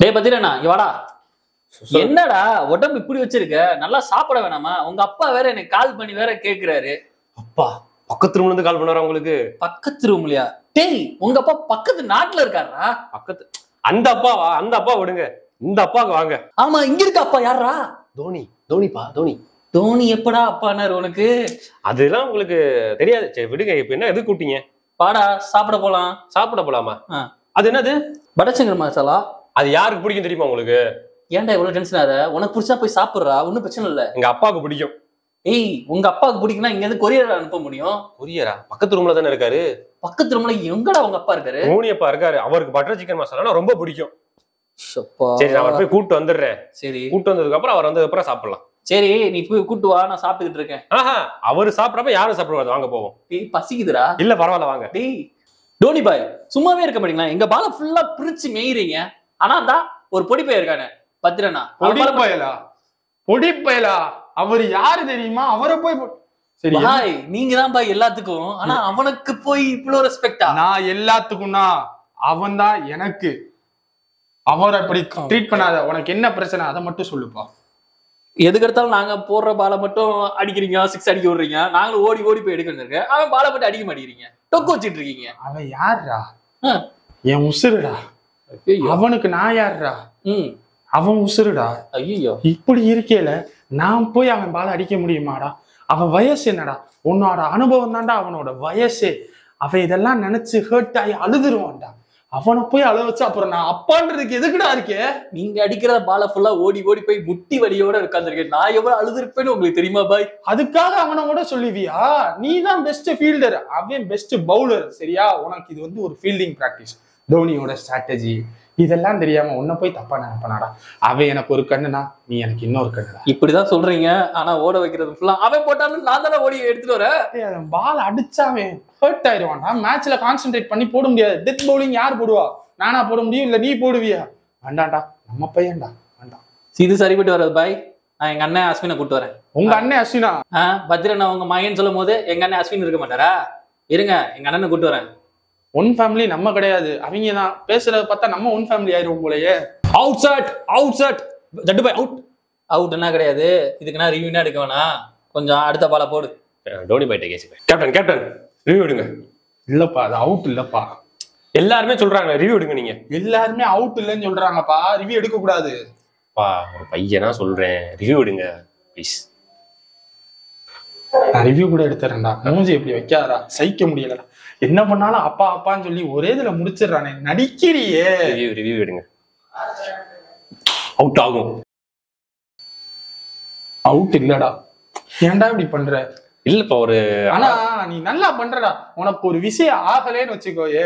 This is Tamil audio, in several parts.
டேய் பத்திரண்ணா இங்க வாடா. என்னடா உடம்பு இப்படி வச்சிருக்க? நல்லா சாப்பிட வேணாமா? உங்க அப்பா வேற எனக்கு கால் பண்ணி வேற கேக்குறாரு. அப்பா பக்கத்து ரூம்ல இருந்து கால் பண்ணாரா உங்களுக்கு? பக்கத்து ரூம்லயா? டேய் உங்க அப்பா பக்கத்து நாட்டுல இருக்காரா? பக்கத்து அந்த அப்பாவா? அந்த அப்பா விடுங்க, இந்த அப்பாவுக்கு வாங்க. ஆமா இங்க இருக்க அப்பா யாரா? தோனி. தோனிப்பா தோனி. தோனி எப்படா அப்பானாரு உனக்கு? அதெல்லாம் உங்களுக்கு தெரியாது. சரி விடுங்க. இப்ப என்ன எது கூட்டிங்க? பாடா சாப்பிட போலாம். சாப்பிட போலாமா? அது என்னது? பட்டர் மசாலா. அது யாருக்கு பிடிக்கும் தெரியுமா உங்களுக்கு? ஏன்டா இவ்வளவு டென்ஷன் ஆகுற? உனக்கு பிடிச்சா போய் சாப்பிடுறா, ஒன்னும் பிரச்சனை இல்ல. எங்க அப்பாவுக்கு பிடிக்கும். ஏய் உங்க அப்பாவுக்கு பிடிக்கும்னா இங்க இருந்து கொரியர் அனுப்ப முடியும். கொரியரா? பக்கத்து ரூம்ல தானே இருக்காரு. பக்கத்து ரூம்ல எங்கடா உங்க அப்பா இருக்காரு? தோனி அப்பா இருக்காரு. அவருக்கு பட்டர் சிக்கன் மசாலா ரொம்ப பிடிக்கும். சரி நான் அவர் போய் கூட்டு வந்துடுறேன். சரி கூட்டு வந்ததுக்கு அப்புறம் அவர் வந்ததுக்கு அப்புறம் சாப்பிடலாம். சரி நீ போய் கூட்டு வா, நான் சாப்பிட்டுக்கிட்டு இருக்கேன். அவரு சாப்பிடறப்ப யாரும் சாப்பிடுவாரு. வாங்க போவோம். டேய் பசிக்குதுடா. இல்ல பரவாயில்ல வாங்க. டேய் டோனி பாய் சும்மாவே இருக்க மாட்டீங்களா? எங்க பால ஃபுல்லா பிரிச்சு மேய்றீங்க. ஆனா தான் ஒரு பொடி பைய இருக்கானே பத்திரனா. பொடி பயலா அவர் யாரு தெரியுமா? அவரை போய் சரி பாய் நீங்க தான் பாய் எல்லாத்துக்கும். ஆனா அவனுக்கு போய் இவ்வளவு ரெஸ்பெக்டா? நான் எல்லாத்துக்கும்னா அவன் தான் எனக்கு. அவரை அப்படி ட்ரீட் பண்ணாத. உனக்கு என்ன பிரச்சனை அதை மட்டும் சொல்லுப்பா. எதுக்கு எடுத்தாலும் நாங்க போடுற பாலை மட்டும் அடிக்கிறீங்க, 6 அடிக்க விடுறீங்க. நாங்களும் ஓடி ஓடி போய் எடுக்க. அவன் பாலை மட்டும் அடிக்க மாட்டேங்கிறீங்க, டொக்கு வச்சிட்டு இருக்கீங்க. அவன் யாருடா? என் உசுருடா. அவனுக்கு நான் யாருடா? அவன் உசுருடா. ஐயோ இப்படி இருக்கேல நான் போய் அவன் பாலை அடிக்க முடியுமாடா? அவன் வயசு என்னடா? உன்னோட அனுபவம் தான்டா அவனோட வயசே. அவன் இதெல்லாம் நினைச்சு ஹர்ட் ஆகி அழுதுருவான்டா. அவனை போய் அழ வச்சு அப்புறம் நான் அப்பான்றதுக்கு எதுக்குடா இருக்கே? நீங்க அடிக்கிற பாலை ஃபுல்லா ஓடி ஓடி போய் முட்டி வலியோட உட்காந்துருக்கேன். நான் எவ்வளவு அழுதுருப்பேன்னு உங்களுக்கு தெரியுமா பாய்? அதுக்காக அவனை கூட சொல்லுவியா? நீ தான் பெஸ்ட் ஃபீல்டர், அவன் பெஸ்ட் பவுலர். சரியா? உனக்கு இது வந்து ஒரு ஃபீல்டிங் பிராக்டிஸ். தோனியோட ஸ்ட்ராட்டஜி இதெல்லாம் தெரியாம உன்னை போய் தப்பா நினைப்பனாடா. அவன் எனக்கு ஒரு கண்ணுனா நீ எனக்கு இன்னொரு கண்ணுடா. இப்படிதான் சொல்றீங்க. ஆனா ஓட வைக்கிறது ஃபுல்லா அவன் போட்டாலும் நான் தானே ஓடி எடுத்துட்டு வரேன். பால் அடிச்சாவே ஹர்ட் ஆயிடுவான்டா. மேட்ச்ல கான்சென்ட்ரேட் பண்ணி போட முடியாது. டெத் பவுலிங் யார் போடுவா? நானா போட முடியும், இல்ல நீ போடுவியா? வேண்டாம்டா, நம்ம பையன்டா, வேண்டாம். இது சரிப்பட்டு வராது பாய். நான் எங்க அண்ணன் அஸ்வினை கூட்டு வரேன். உங்க அண்ணன் அஸ்வினா? பத்ரண்ணா உங்க மகன் சொல்லும் போது எங்க அண்ணன் அஸ்வின் இருக்க மாட்டாரா? இருங்க எங்க அண்ணனை கூட்டு வரேன். ஒன் ஃபேமிலி நம்ம கிடையாது. அவங்க தான் பேசுறத பார்த்தா நம்ம ஒன் ஃபேமிலி ஆயிரும் போலயே. அவுட் சட் அவுட் சட் ஜட்டு பாய் அவுட். அவுட்னா கிடையாது. இதுக்குன்னா ரிவ்யூனா எடுக்க வேணாம். கொஞ்சம் அடுத்த பாலை போடு. டோனி பாய்ட்ட கேஸ். கேப்டன் கேப்டன் ரிவ்யூ எடுங்க. இல்லப்பா அது அவுட் இல்லப்பா. எல்லாருமே சொல்றாங்க ரிவ்யூ எடுங்க. நீங்க எல்லாருமே அவுட் இல்லைன்னு சொல்றாங்கப்பா. ரிவ்யூ எடுக்க கூடாது. பா ஒரு பையனா சொல்றேன், ரிவ்யூ எடுங்க ப்ளீஸ். நான் ரிவ்யூ கூட எடுத்துறேன்டா. மூஞ்சி எப்படி வைக்காதடா, சகிக்க முடியலடா. என்ன பண்ணாலும் அப்பா அப்பான்னு சொல்லி ஒரே இதுல முடிச்சிடறானே. நடிக்கிறியே. ரிவ்யூ எடுங்க. அவுட் ஆகும். அவுட் இல்லடா. ஏன்டா இப்படி பண்ற? இல்லப்பா ஒரு ஆனா நீ நல்லா பண்றடா. உனக்கு ஒரு விஷயம் ஆகலேன்னு வச்சுக்கோயே,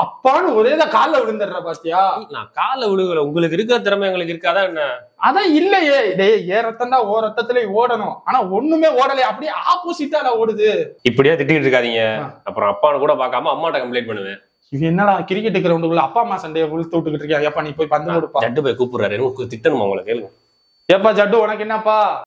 அப்பான்னு ஒரேதான் காலில் விழுந்துடுற பாத்தியா? நான் காலில் விழுகல. உங்களுக்கு இருக்கிற திறமை எங்களுக்கு இருக்காதா என்ன? அதான் இல்லையே. டேய் ஏ ரத்தம் தான் ஓ ரத்தத்துல ஓடணும். ஆனா ஒண்ணுமே ஓடலையே, அப்படியே ஆப்போசிட்டா ஓடுது. இப்படியே திட்டிட்டு இருக்காதீங்க. அப்புறம் அப்பான்னு கூட பார்க்காம அம்மாட்ட கம்ப்ளைண்ட் பண்ணுவேன். இது என்னடா கிரிக்கெட் கிரவுண்டுக்குள்ள அப்பா அம்மா சண்டையை விழுத்து விட்டுக்கிட்டு இருக்கியா? ஏப்பா நீ போய் பந்து கொடுப்பா. ஜட்டு போய் கூப்பிடுறாரு. திட்டணுமா உங்களை? கேளுங்க. ஏப்பா ஜட்டு உனக்கு என்னப்பா?